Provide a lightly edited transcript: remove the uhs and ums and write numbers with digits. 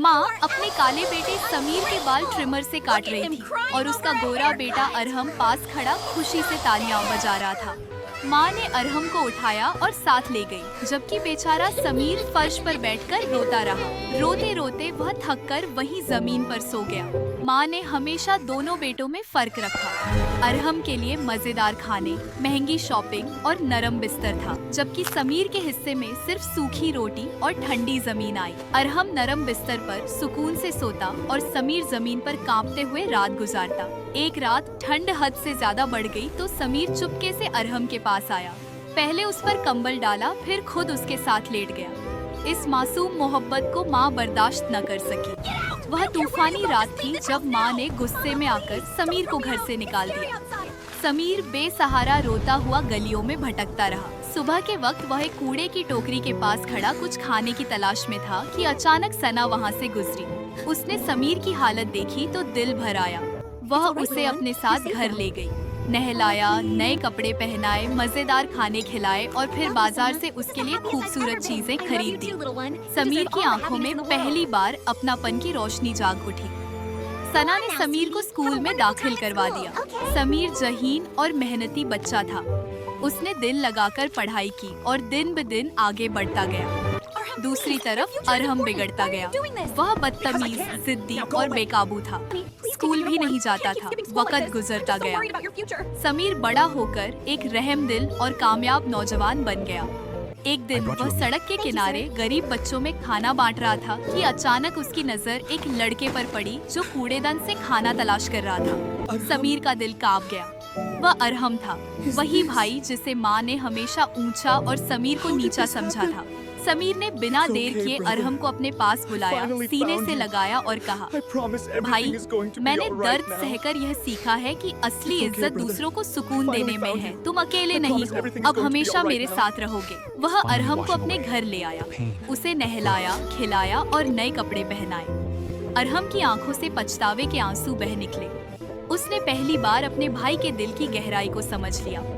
माँ अपने काले बेटे समीर के बाल ट्रिमर से काट रही थी और उसका गोरा बेटा अरहम पास खड़ा खुशी से तालियां बजा रहा था। माँ ने अरहम को उठाया और साथ ले गई, जबकि बेचारा समीर फर्श पर बैठकर रोता रहा। रोते रोते वह थककर वहीं जमीन पर सो गया। माँ ने हमेशा दोनों बेटों में फर्क रखा। अरहम के लिए मजेदार खाने, महंगी शॉपिंग और नरम बिस्तर था, जबकि समीर के हिस्से में सिर्फ सूखी रोटी और ठंडी जमीन आई। अरहम नरम बिस्तर पर सुकून से सोता और समीर जमीन पर कांपते हुए रात गुजारता। एक रात ठंड हद से ज्यादा बढ़ गई तो समीर चुपके से अरहम के पास आया। पहले उस पर कंबल डाला, फिर खुद उसके साथ लेट गया। इस मासूम मोहब्बत को माँ बर्दाश्त न कर सकी। वह तूफानी रात थी जब माँ ने गुस्से में आकर समीर को घर से निकाल दिया। समीर बेसहारा रोता हुआ गलियों में भटकता रहा। सुबह के वक्त वह एक कूड़े की टोकरी के पास खड़ा कुछ खाने की तलाश में था कि अचानक सना वहाँ से गुजरी। उसने समीर की हालत देखी तो दिल भर आया। वह उसे अपने साथ घर ले गई, नहलाया, नए कपड़े पहनाए, मजेदार खाने खिलाए और फिर बाजार से उसके लिए खूबसूरत चीजें खरीद दी। समीर की आंखों में पहली बार अपनापन की रोशनी जाग उठी। सना ने समीर को स्कूल में दाखिल करवा दिया। समीर जहीन और मेहनती बच्चा था। उसने दिल लगाकर पढ़ाई की और दिन ब दिन आगे बढ़ता गया। दूसरी तरफ अरहम बिगड़ता गया। वह बदतमीज, जिद्दी और बेकाबू था। स्कूल भी नहीं जाता था। वक्त गुजरता गया। समीर बड़ा होकर एक रहमदिल और कामयाब नौजवान बन गया। एक दिन वह सड़क के किनारे गरीब बच्चों में खाना बांट रहा था कि अचानक उसकी नजर एक लड़के पर पड़ी जो कूड़ेदान से खाना तलाश कर रहा था। समीर का दिल कांप गया। वह अरहम था, वही भाई जिसे माँ ने हमेशा ऊंचा और समीर को नीचा समझा था। समीर ने बिना देर किए अरहम को अपने पास बुलाया, सीने से लगाया और कहा, भाई, मैंने दर्द सहकर यह सीखा है कि असली इज्जत दूसरों को सुकून देने में है। तुम अकेले नहीं हो, अब हमेशा मेरे साथ रहोगे। वह अरहम को अपने घर ले आया, उसे नहलाया, खिलाया और नए कपड़े पहनाए। अरहम की आंखों से पछतावे के आंसू बह निकले। उसने पहली बार अपने भाई के दिल की गहराई को समझ लिया।